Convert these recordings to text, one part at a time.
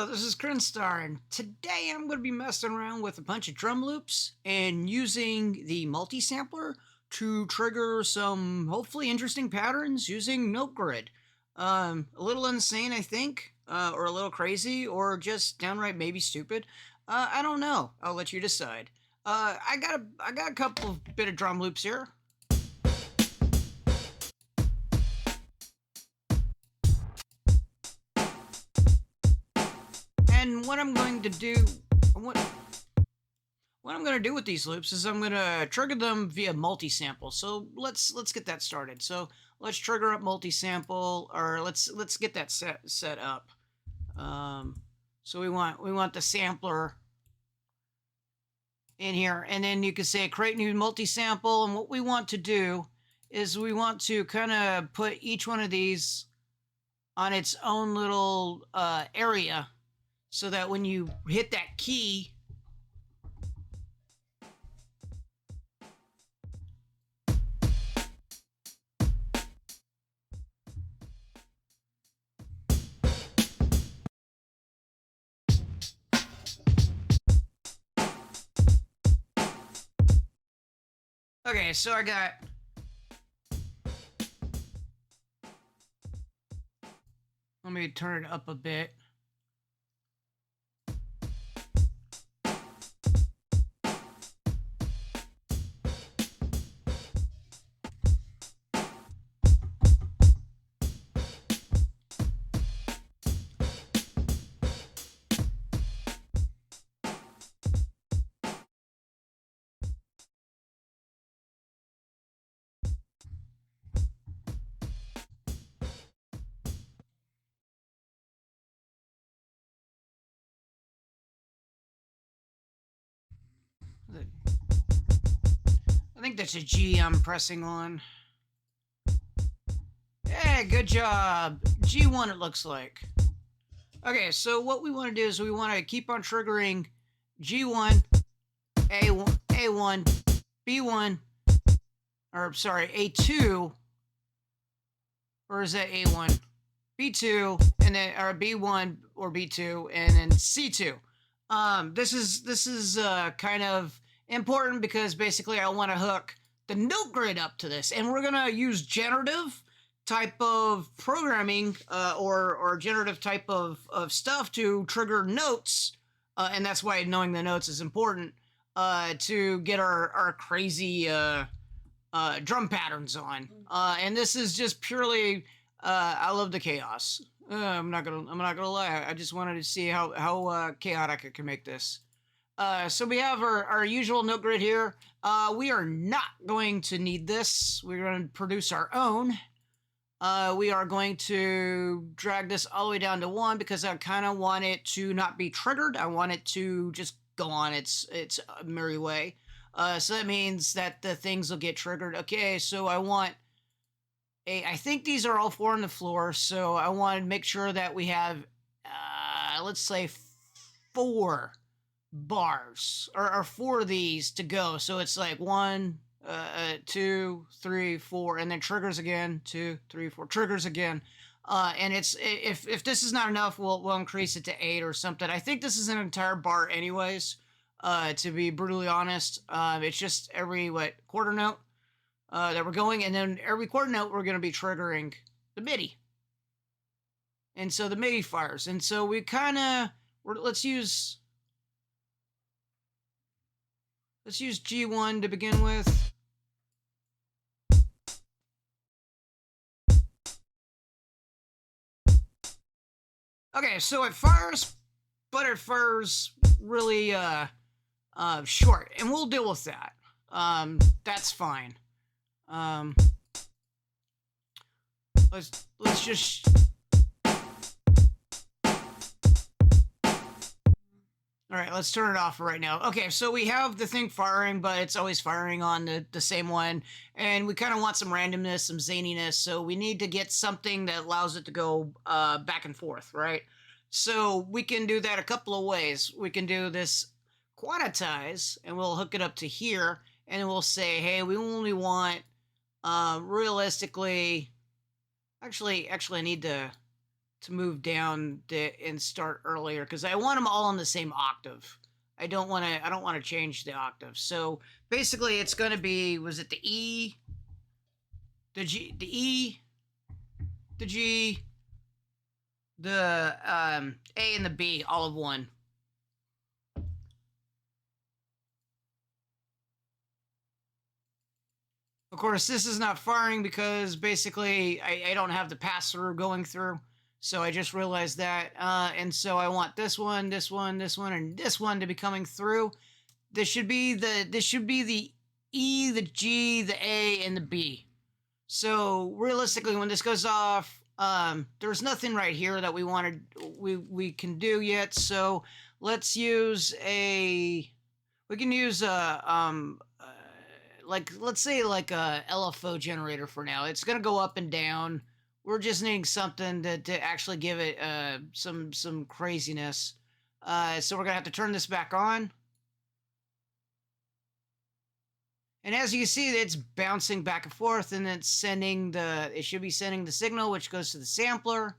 Hello, this is Krinstar, and today I'm going to be messing around with a bunch of drum loops and using the multisampler to trigger some hopefully interesting patterns using notegrid. A little insane, I think, or a little crazy, or just downright maybe stupid. I don't know. I'll let you decide. I got a couple of bit of drum loops here. And what I'm going to do, what I'm going to do with these loops is I'm going to trigger them via multisample. So let's get that started. So let's trigger up multisample, or let's get that set up. So we want the sampler in here, and then you can say create new multisample. And what we want to do is we want to kind of put each one of these on its own little area, so that when you hit that key, okay, so I got, let me turn it up a bit. I think that's a G I'm pressing on. Yeah, good job. G1 it looks like. Okay, so what we want to do is we want to keep on triggering G1, A1, B1, or sorry, A2, or is that A1? B2, and then, or B1 or B2, and then C2. This is kind of important because basically I want to hook the notegrid up to this, and we're gonna use generative type of programming or generative type of stuff to trigger notes, and that's why knowing the notes is important to get our crazy drum patterns on. And this is just purely I love the chaos. I'm not gonna lie. I just wanted to see how chaotic I can make this. So we have our usual notegrid here. We are not going to need this. We're going to produce our own. We are going to drag this all the way down to 1 because I kind of want it to not be triggered. I want it to just go on its merry way. So that means that the things will get triggered. Okay, so I think these are all 4 on the floor, so I want to make sure that we have, let's say 4 bars, or 4 of these to go. So it's like 1, 2, 3, 4, and then triggers again, 2, 3, 4, triggers again. And it's, if this is not enough, we'll increase it to 8 or something. I think this is an entire bar anyways, to be brutally honest. It's just every, quarter note that we're going, and then every quarter note we're going to be triggering the MIDI. And so the MIDI fires. And so we kind of, let's use G1 to begin with. Okay, so it fires, but it fires really short, and we'll deal with that. That's fine. Let's just. All right, let's turn it off for right now. Okay, so we have the thing firing, but it's always firing on the same one. And we kind of want some randomness, some zaniness. So we need to get something that allows it to go back and forth, right? So we can do that a couple of ways. We can do this quantize, and we'll hook it up to here. And we'll say, hey, we only want, realistically... Actually, I need to to move down and start earlier because I want them all on the same octave. I don't want to change the octave. So basically it's going to be, was it the E, the G, the E, the G, the A and the B, all of one. Of course, this is not firing because basically I don't have the pass-through going through. So I just realized that. And so I want this one, this one, this one, and this one to be coming through. This should be the E, the G, the A, and the B. So realistically, when this goes off, there's nothing right here that we can do yet. So let's use we can use like, let's say like a LFO generator for now. It's gonna go up and down. We're just needing something to actually give it some craziness. So we're gonna have to turn this back on. And as you can see, it's bouncing back and forth, and it's sending it should be sending the signal, which goes to the sampler.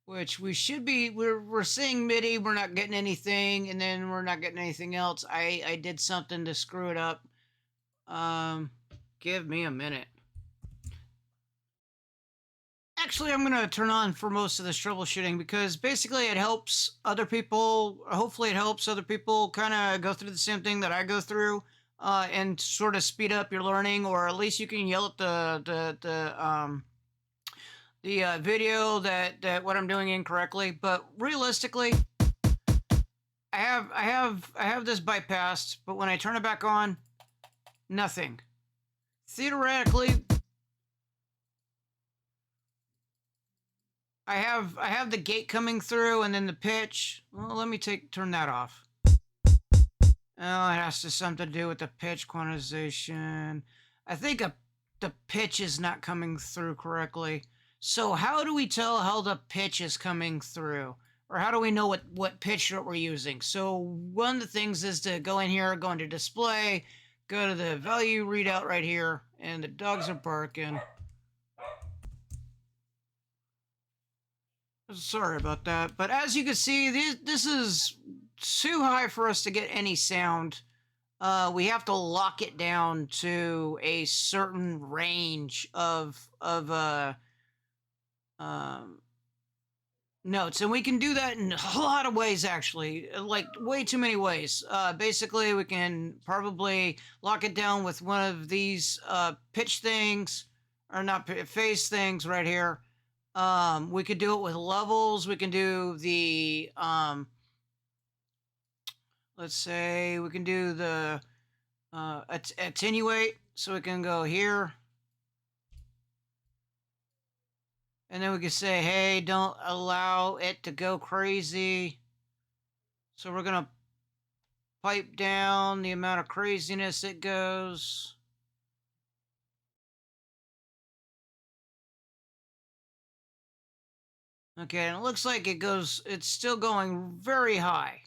Which we should be, we're seeing MIDI, we're not getting anything, and then we're not getting anything else. I did something to screw it up. Give me a minute. Actually, I'm going to turn on for most of this troubleshooting because basically it helps other people. Hopefully it helps other people kind of go through the same thing that I go through, and sort of speed up your learning, or at least you can yell at the video that what I'm doing incorrectly. But realistically, I have this bypassed, but when I turn it back on, nothing. Theoretically, I have the gate coming through and then the pitch. Well, let me turn that off. Oh, it has something to do with the pitch quantization. I think the pitch is not coming through correctly. So how do we tell how the pitch is coming through? Or how do we know what pitch that we're using? So one of the things is to go in here, go into display, go to the value readout right here, and the dogs are barking. Sorry about that, but as you can see, this is too high for us to get any sound. We have to lock it down to a certain range of notes, and we can do that in a lot of ways, actually, like way too many ways. Basically, we can probably lock it down with one of these pitch things, or not phase things right here. We could do it with levels. We can do the, let's say we can do the attenuate. So we can go here. And then we can say, hey, don't allow it to go crazy. So we're going to pipe down the amount of craziness it goes. Okay, and it looks like it's still going very high.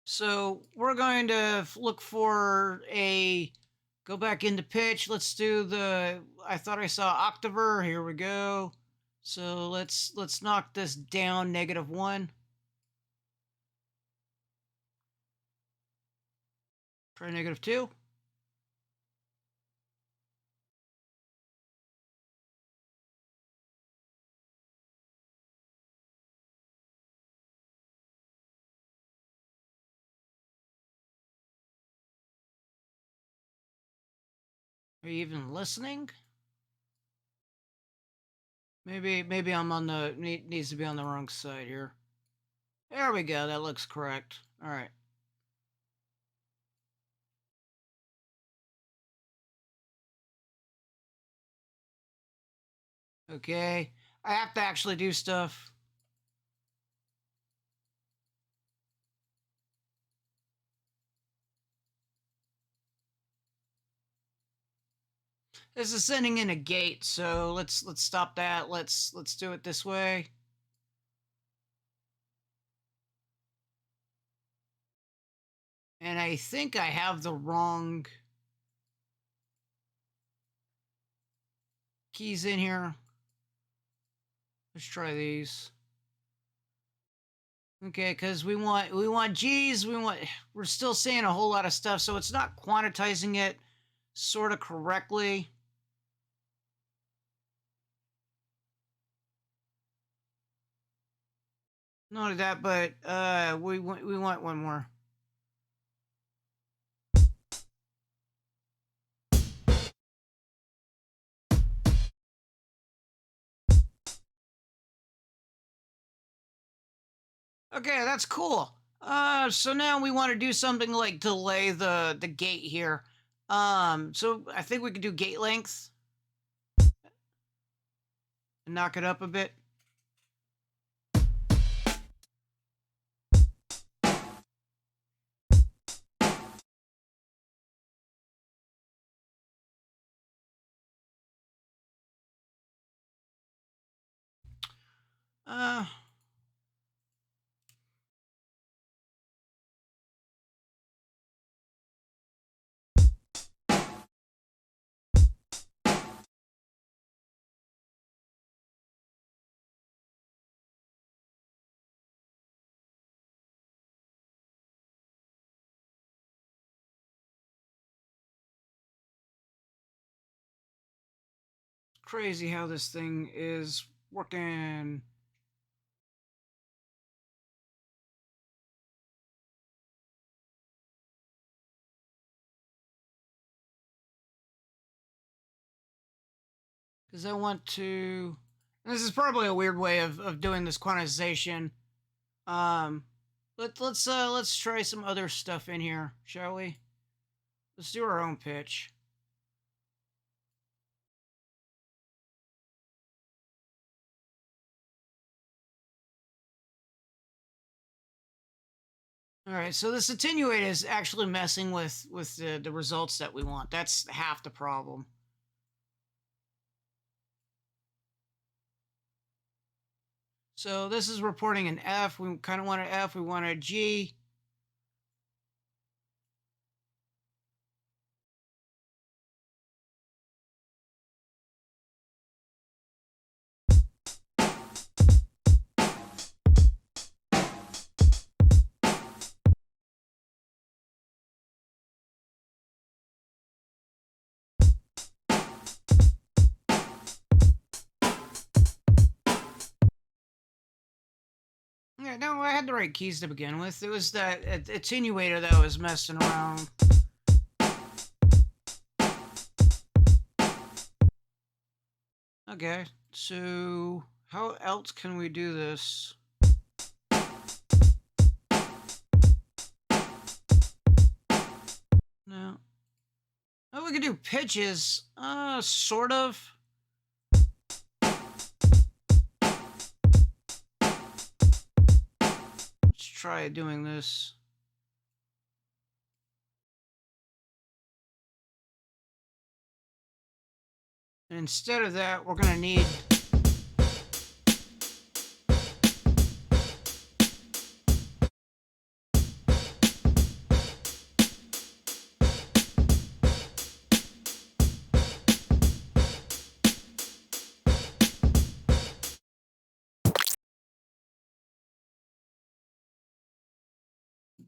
So we're going to look for go back into pitch. Let's do I thought I saw octaver. Here we go. So let's knock this down, -1. Try -2. Are you even listening? Maybe I'm on needs to be on the wrong side here. There we go. That looks correct. All right. Okay. I have to actually do stuff. This is sending in a gate, so let's stop that. Let's do it this way. And I think I have the wrong keys in here. Let's try these. Okay, because we want G's, we're still saying a whole lot of stuff, so it's not quantizing it sort of correctly. Not only that, but we want one more. Okay, that's cool. So now we want to do something like delay the gate here. So I think we could do gate length and knock it up a bit. Uh, Crazy how this thing is working. Because I want to. This is probably a weird way of doing this quantization. Um, let's try some other stuff in here, shall we? Let's do our own pitch. All right, so this attenuator is actually messing with the results that we want. That's half the problem. So this is reporting an F. We kind of want an F. We want a G. Yeah, no, I had the right keys to begin with. It was that attenuator that was messing around. Okay, so how else can we do this? No. Oh, we could do pitches. Sort of. Let's try doing this. And instead of that, we're gonna need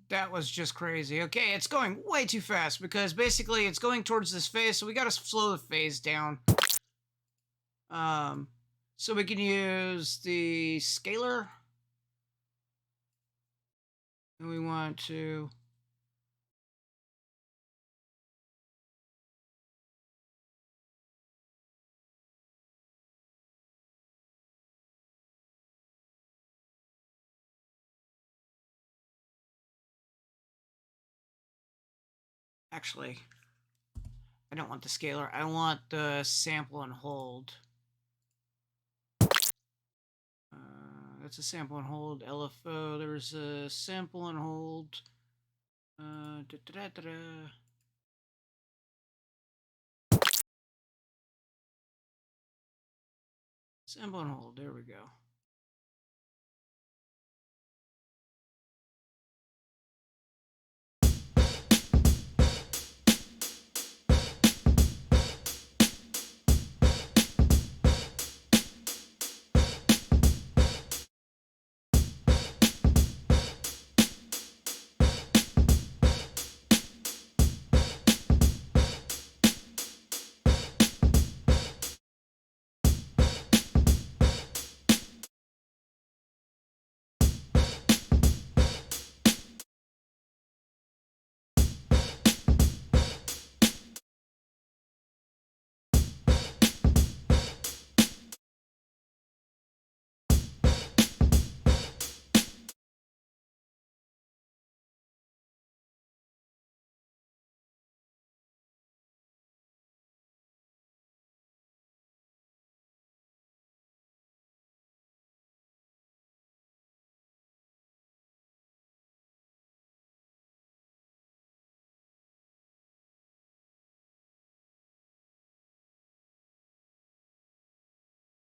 that was just crazy. Okay, it's going way too fast because basically it's going towards this phase, so we gotta slow the phase down. Um, so we can use the scalar. And we want to actually, I don't want the scalar. I want the sample and hold. That's a sample and hold. LFO. There's a sample and hold. Da, da, da, da, da. Sample and hold. There we go.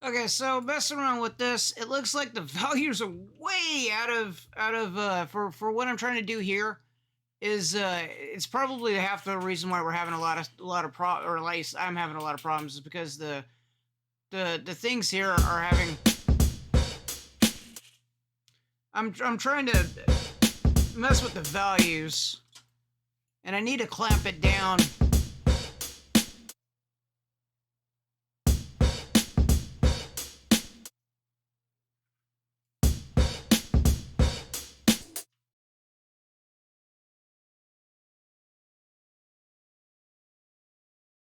Okay, so messing around with this, it looks like the values are way out of for what I'm trying to do here is it's probably half the reason why we're having or at least I'm having a lot of problems is because the things here are having I'm trying to mess with the values and I need to clamp it down.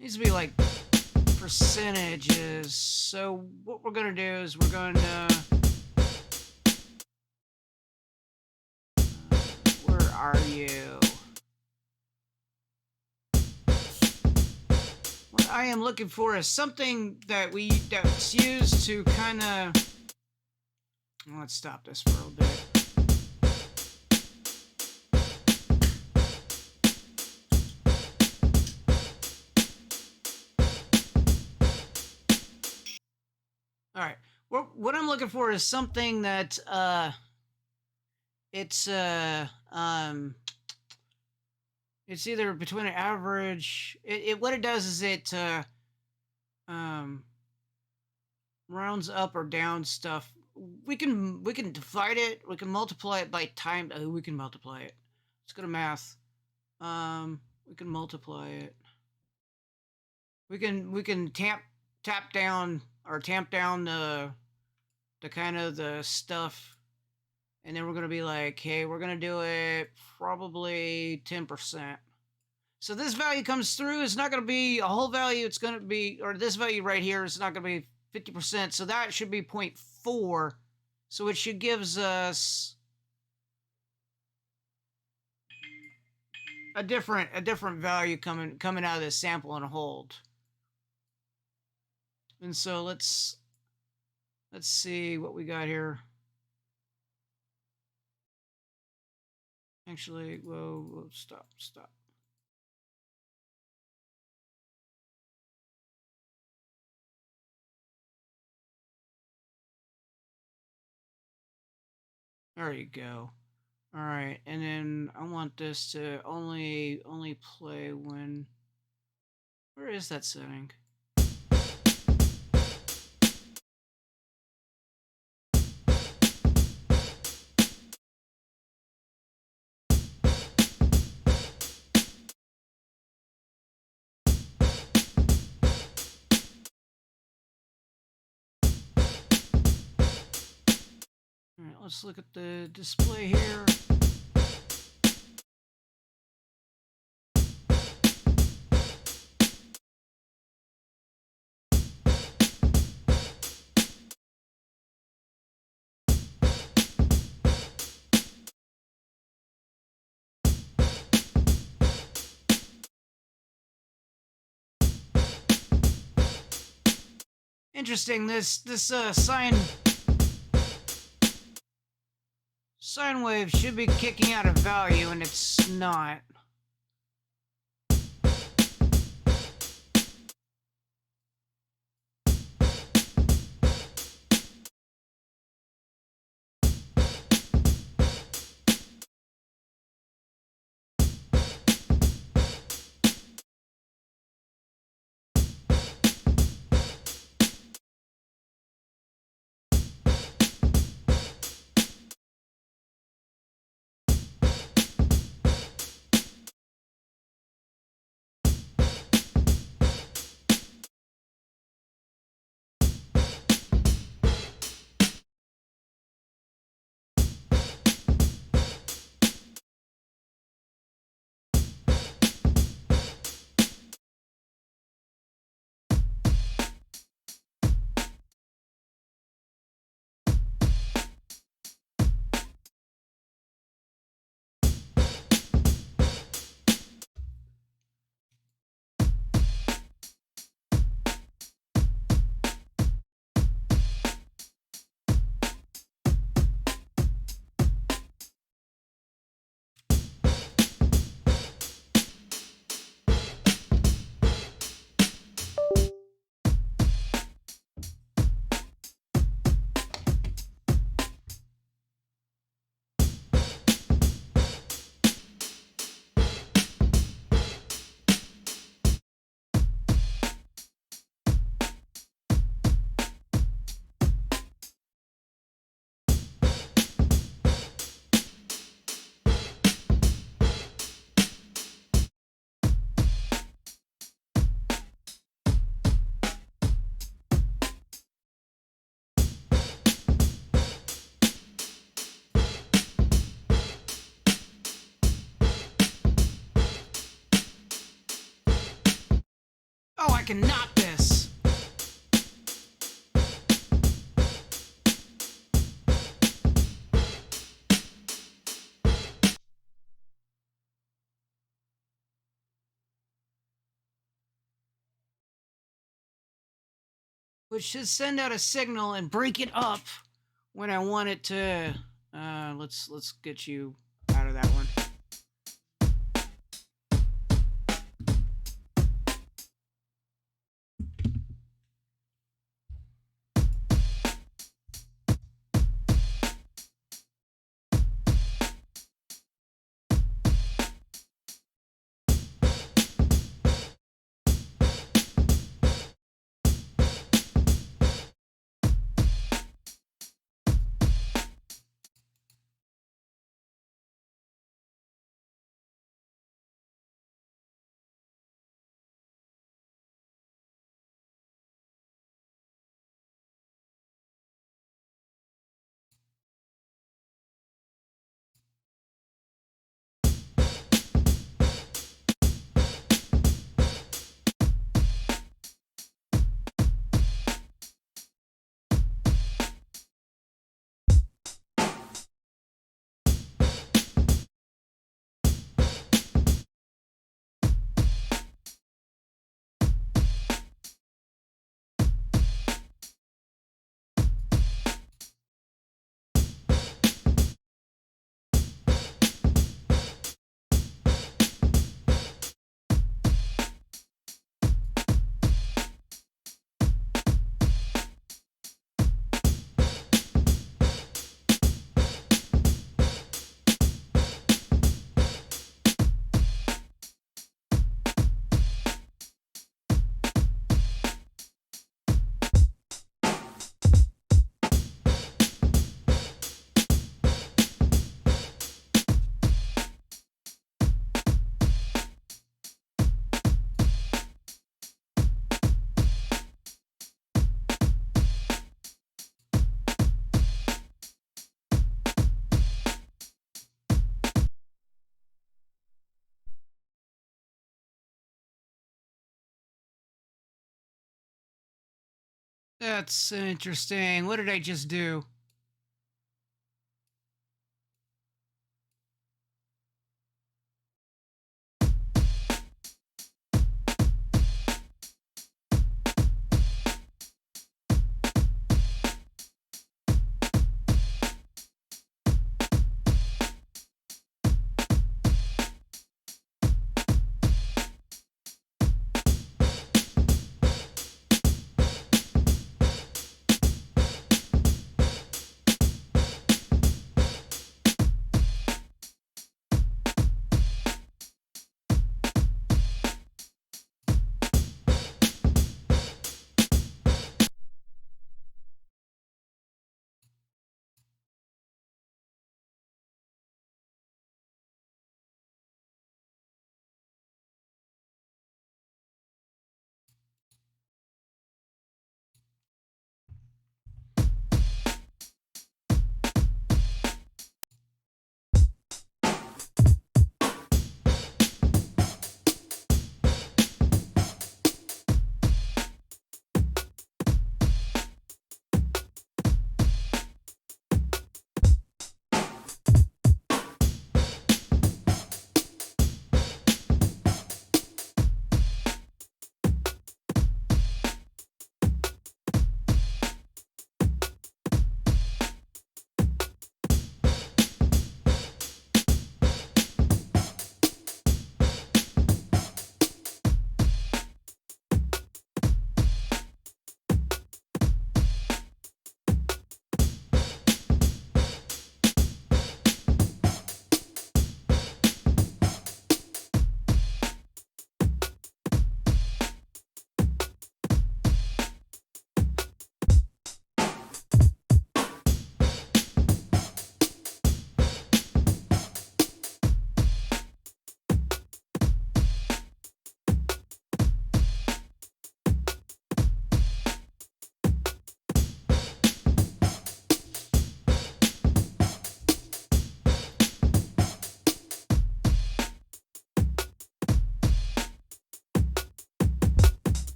Needs to be like percentages. So what we're gonna do is we're going to where are you? What I am looking for is something that's used to kind of. Let's stop this for a little bit. All right. What I'm looking for is something that it's it's either between an average. What it does is it um rounds up or down stuff. We can divide it. We can multiply it by time. Oh, we can multiply it. Let's go to math. We can multiply it. We can tap down or tamp down the kind of the stuff, and then we're gonna be like, hey, we're gonna do it probably 10%. So this value comes through. It's not gonna be a whole value. It's gonna be, or this value right here is not gonna be 50%. So that should be 0.4. So it should gives us a different value coming out of this sample and hold. And so let's see what we got here. Actually, whoa, stop. There you go. All right, and then I want this to only play when. Where is that setting? All right, let's look at the display here. Interesting. This sine wave should be kicking out a value, and it's not. can knock this. Which should send out a signal and break it up when I want it to. Let's get you out of that one. That's interesting. What did I just do?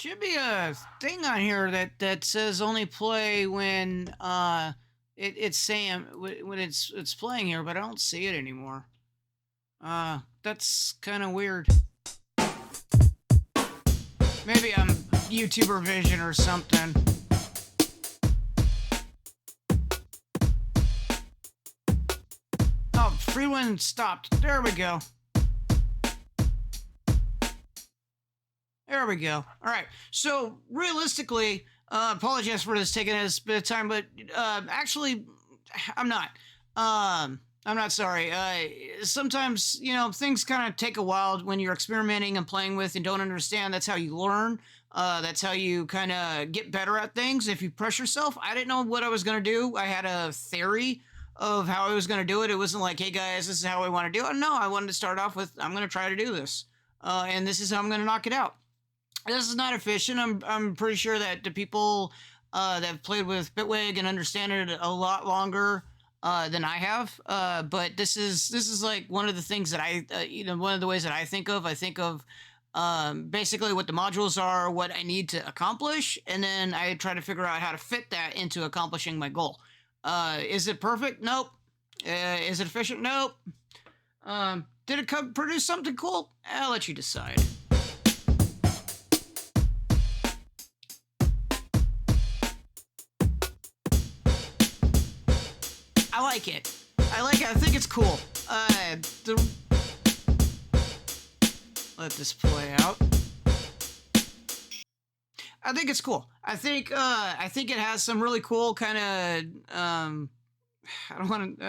should be a thing on here that says only play when it's saying when it's playing here, but I don't see it anymore. That's kind of weird. Maybe I'm YouTuber vision or something. Oh, Freeland stopped. There we go. There we go. All right. So realistically, apologize for this taking us a bit of time, but actually, I'm not. I'm not sorry. Sometimes things kind of take a while when you're experimenting and playing with and don't understand. That's how you learn. That's how you kind of get better at things. If you push yourself, I didn't know what I was gonna do. I had a theory of how I was gonna do it. It wasn't like, hey guys, this is how I want to do it. No, I wanted to start off with, I'm gonna try to do this, and this is how I'm gonna knock it out. This is not efficient. I'm pretty sure that the people that have played with Bitwig and understand it a lot longer than I have. But this is like one of the things that one of the ways that I think of. I think of basically what the modules are, what I need to accomplish, and then I try to figure out how to fit that into accomplishing my goal. Is it perfect? Nope. Is it efficient? Nope. Did it produce something cool? I'll let you decide. I like it. I like it. I think it's cool. Let this play out. I think it's cool. I think it has some really cool kind of I don't want to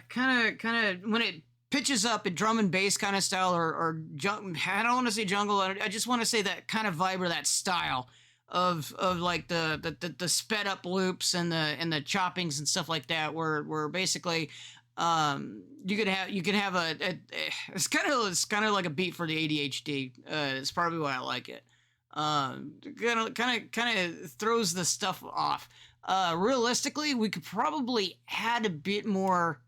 kind of when it pitches up in drum and bass kind of style or I don't want to say jungle. I just want to say that kind of vibe or that style of like the sped up loops and the choppings and stuff like that where basically you could have it's kind of like a beat for the ADHD. It's probably why I like it. Kind of throws the stuff off. Realistically, we could probably add a bit more.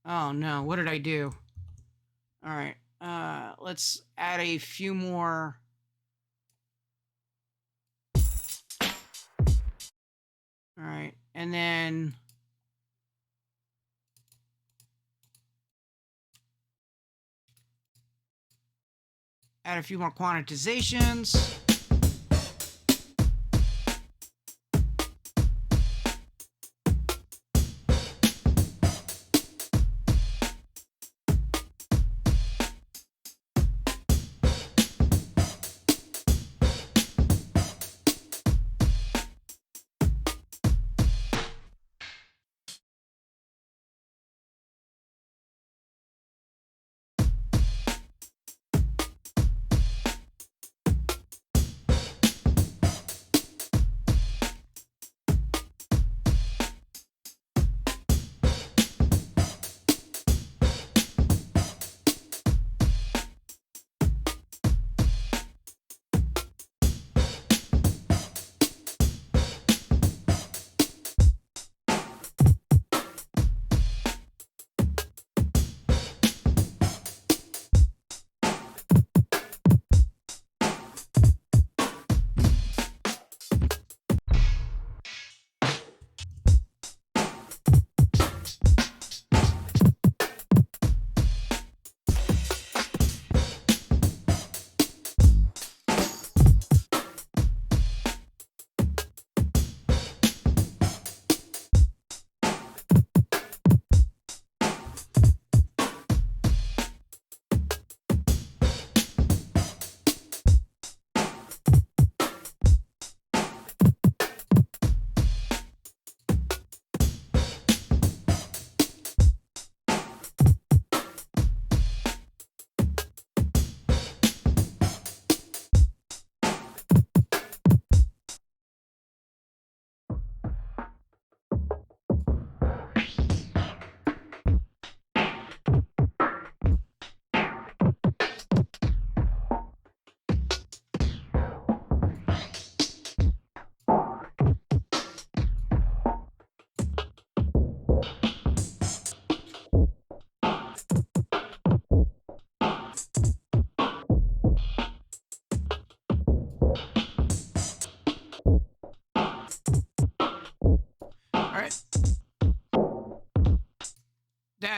Oh no, what did I do? All right, let's add a few more. All right, and then add a few more quantizations.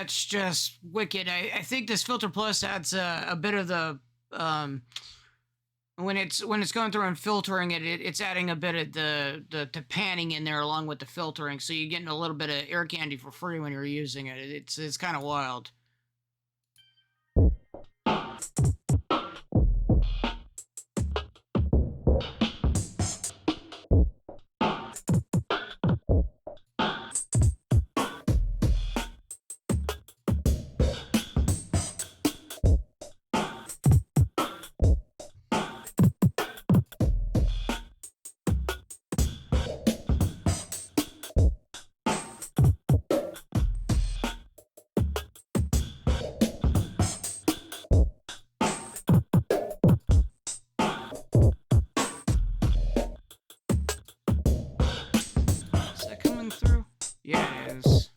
That's just wicked. I think this filter plus adds a bit of the when it's going through and filtering it's adding a bit of the panning in there along with the filtering, so you're getting a little bit of air candy for free when you're using it. It's kind of wild. Is that coming through? Yeah, it is.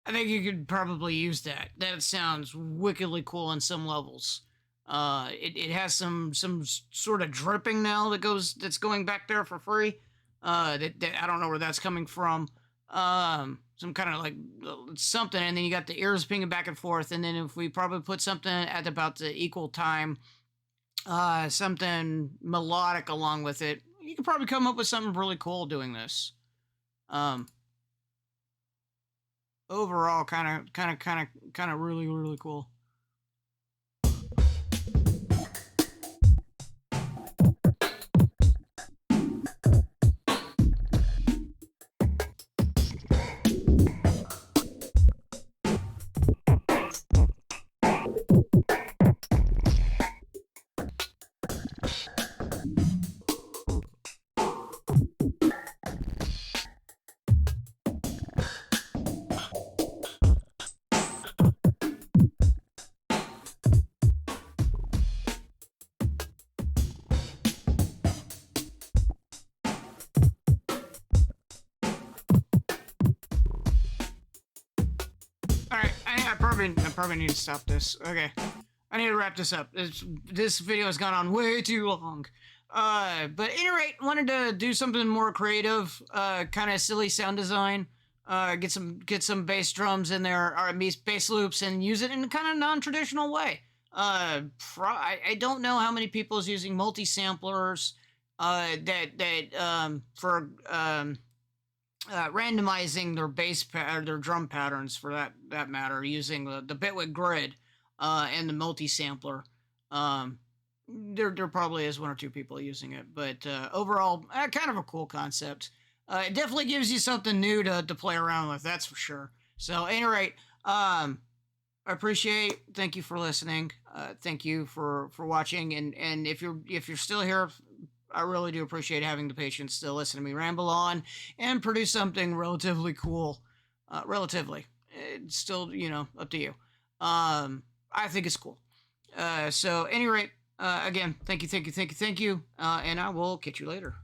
I think you could probably use that. That sounds wickedly cool on some levels. It has some sort of dripping now that's going back there for free. That I don't know where that's coming from. Some kind of like something, and then you got the ears pinging back and forth, and then if we probably put something at about the equal time, something melodic along with it, you could probably come up with something really cool doing this. Um, Overall kind of really cool. All right, I probably need to stop this. Okay, I need to wrap this up. This video has gone on way too long. But at any rate, wanted to do something more creative, kind of silly sound design. Get some bass drums in there, or bass loops, and use it in a kind of non-traditional way. I don't know how many people is using multi-samplers, for randomizing their their drum patterns for that matter, using the bitwig grid, and the multi-sampler. There probably is one or two people using it, but overall, kind of a cool concept. It definitely gives you something new to play around with, that's for sure. So, at any rate, thank you for listening. Thank you for watching, and if you're still here, I really do appreciate having the patience to listen to me ramble on and produce something relatively cool. Relatively, it's still up to you. I think it's cool. So, at any rate, again, thank you, and I will catch you later.